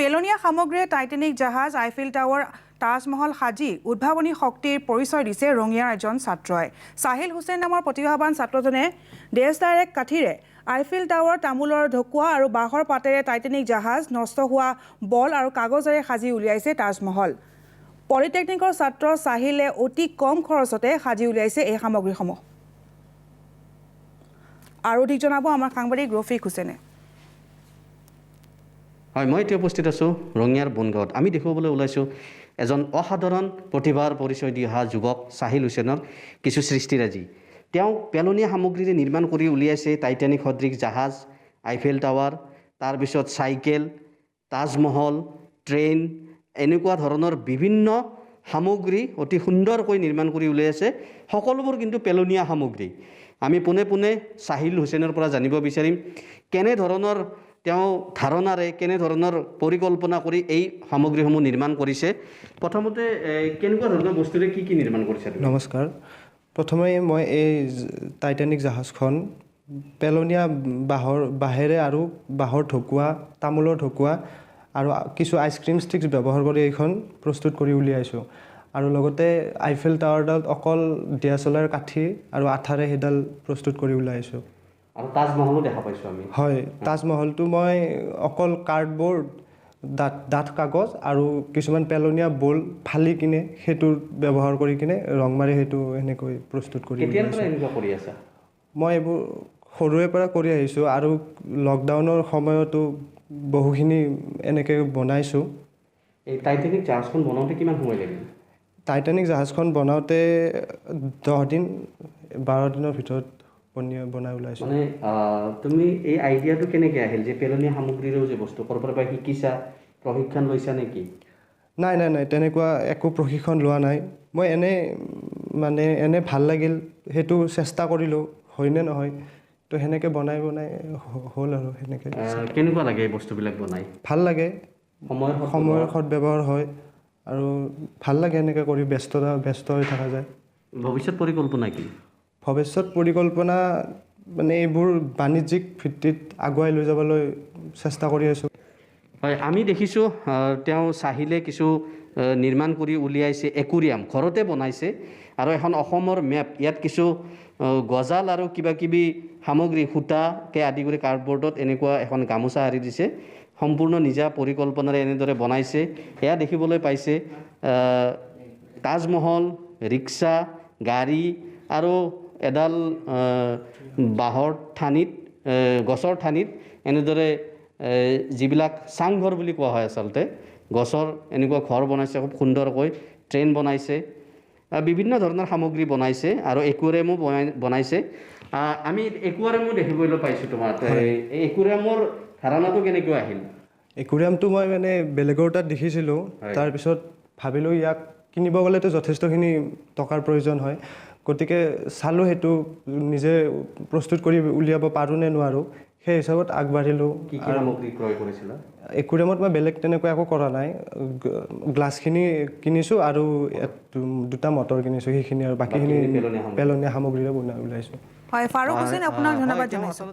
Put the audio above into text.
পেলনীয়া সামগ্ৰীয়ে টাইটানিক জাহাজ, আইফেল টাৱাৰ, তাজমহল সাজি উদ্ভাৱনী শক্তিৰ পৰিচয় দিছে ৰঙিয়াৰ এজন ছাত্ৰই। সাহিল হুছেইন নামৰ প্ৰতিভাৱান ছাত্ৰজনে দেশডাইৰেক্ট কাঠিৰে আইফেল টাৱাৰ, তামোলৰ ঢকুৱা আৰু বাঁহৰ পাতেৰে টাইটানিক জাহাজ, নষ্ট হোৱা বল আৰু কাগজেৰে সাজি উলিয়াইছে তাজমহল। পলিটেকনিকৰ ছাত্ৰ সাহিলে অতি কম খৰচতে সাজি উলিয়াইছে এই সামগ্ৰীসমূহ। আৰু অধিক জনাব আমাৰ সাংবাদিক ৰফিক হুছেইনে। হয়, মই এতিয়া উপস্থিত আছোঁ ৰঙিয়াৰ বনগাঁৱত। আমি দেখিবলৈ ওলাইছোঁ এজন অসাধাৰণ প্ৰতিভাৰ পৰিচয় দি অহা যুৱক সাহিল হুছেইনৰ কিছু সৃষ্টিৰাজি। তেওঁ পেলনীয়া সামগ্ৰীৰে নিৰ্মাণ কৰি উলিয়াইছে টাইটানিক সদৃশ জাহাজ, আইফেল টাৱাৰ, তাৰপিছত চাইকেল, তাজমহল, ট্ৰেইন, এনেকুৱা ধৰণৰ বিভিন্ন সামগ্ৰী অতি সুন্দৰকৈ নিৰ্মাণ কৰি উলিয়াইছে। সকলোবোৰ কিন্তু পেলনীয়া সামগ্ৰী। আমি পোনে পোনে সাহিল হুছেইনৰ পৰা জানিব বিচাৰিম কেনেধৰণৰ তেওঁ ধাৰণাৰে, কেনেধৰণৰ পৰিকল্পনা কৰি এই সামগ্ৰীসমূহ নিৰ্মাণ কৰিছে। প্ৰথমতে কেনেকুৱা ধৰণৰ বস্তুৰে কি নিৰ্মাণ কৰিছে? নমস্কাৰ। প্ৰথমে মই এই টাইটানিক জাহাজখন পেলনীয়া বাঁহেৰে আৰু বাঁহৰ ঢকুৱা, তামোলৰ ঢকুৱা আৰু কিছু আইচক্ৰীম ষ্টিক্স ব্যৱহাৰ কৰি এইখন প্ৰস্তুত কৰি উলিয়াইছোঁ। আৰু লগতে আইফেল টাৱাৰডাল অকল DSLR কাঠি আৰু আঠাৰে সেইডাল প্ৰস্তুত কৰি উলিয়াইছোঁ। আৰু তাজমহলো দেখা পাইছোঁ আমি। হয়, তাজমহলটো মই অকল কাৰ্ডবৰ্ড, ডাঠ কাগজ আৰু কিছুমান পেলনীয়া বল ফালি কিনে সেইটো ব্যৱহাৰ কৰি কিনে ৰং মাৰি সেইটো এনেকৈ প্ৰস্তুত কৰি আছা? মই এইবোৰ সৰুৰে পৰা কৰি আহিছোঁ আৰু লকডাউনৰ সময়তো বহুখিনি এনেকৈ বনাইছোঁ। এই টাইটানিক জাহাজখন বনাওঁতে কিমান সময় লাগিল? টাইটানিক জাহাজখন বনাওঁতে 10 দিন 12 দিনৰ ভিতৰত বনাই ওলাইছোঁ। মানে তুমি এই আইডিয়াটো কেনেকৈ আহিল যে পেলনীয়া সামগ্ৰীৰেও যে বস্তু ক'ৰবাৰ পৰা শিকিছা, প্ৰশিক্ষণ লৈছা নেকি? নাই, তেনেকুৱা একো প্ৰশিক্ষণ লোৱা নাই। মই এনে ভাল লাগিল, সেইটো চেষ্টা কৰিলোঁ, হয়নে নহয়। তো সেনেকৈ বনাই হ'ল আৰু সেনেকৈ। কেনেকুৱা লাগে এই বস্তুবিলাক বনাই? ভাল লাগে, সময়ৰ সদব্যৱহাৰ হয় আৰু ভাল লাগে এনেকৈ কৰি, ব্যস্ত হৈ থকা যায়। ভৱিষ্যত পৰিকল্পনা কি? ভৱিষ্যত পৰিকল্পনা মানে এইবোৰ বাণিজ্যিক ভিত্তিত আগুৱাই লৈ যাবলৈ চেষ্টা কৰি আছোঁ। হয়, আমি দেখিছোঁ তেওঁ সাহিলে কিছু নিৰ্মাণ কৰি উলিয়াইছে একুৰিয়াম, ঘৰতে বনাইছে আৰু এখন অসমৰ মেপ, ইয়াত কিছু গজাল আৰু কিবাকিবি সামগ্ৰী, সূতাকে আদি কৰি কাৰ্ডবৰ্ডত এনেকুৱা এখন গামোচা আঁৰি দিছে। সম্পূৰ্ণ নিজা পৰিকল্পনাৰে এনেদৰে বনাইছে। এয়া দেখিবলৈ পাইছে তাজমহল, ৰিক্সা, গাড়ী আৰু এডাল বাঁহৰ ঠানিত, গছৰ ঠানিত এনেদৰে যিবিলাক চাংঘৰ বুলি কোৱা হয় আচলতে, গছৰ এনেকুৱা ঘৰ বনাইছে খুব সুন্দৰকৈ। ট্ৰেইন বনাইছে, বিভিন্ন ধৰণৰ সামগ্ৰী বনাইছে আৰু একুৰিয়ামো বনাইছে। আমি একুৰিয়ামো দেখিবলৈ পাইছোঁ তোমাৰ। এই একুৰিয়ামৰ ধাৰণাটো কেনেকৈ আহিল? একুৰিয়ামটো মই মানে বেলেগৰ তাত দেখিছিলোঁ, তাৰপিছত ভাবিলোঁ ইয়াক কিনিব গ'লেতো যথেষ্টখিনি টকাৰ প্ৰয়োজন হয়, গতিকে চালোঁ সেইটো নিজে প্ৰস্তুত কৰি উলিয়াব পাৰোঁ নে নোৱাৰোঁ, সেই হিচাপত আগবাঢ়িলোঁ। কি সামগ্ৰী ক্ৰয় কৰিছিলা? একুৰিয়ামত মই বেলেগ তেনেকুৱা একো কৰা নাই। গ্লাছখিনি কিনিছোঁ আৰু 2টা মটৰ কিনিছোঁ, সেইখিনি আৰু বাকীখিনি পেলনীয়া সামগ্ৰীৰে বনাই ওলাইছোঁ। হয়, ফাৰুক হুছেইন, আপোনাক ধন্যবাদ জনাইছোঁ।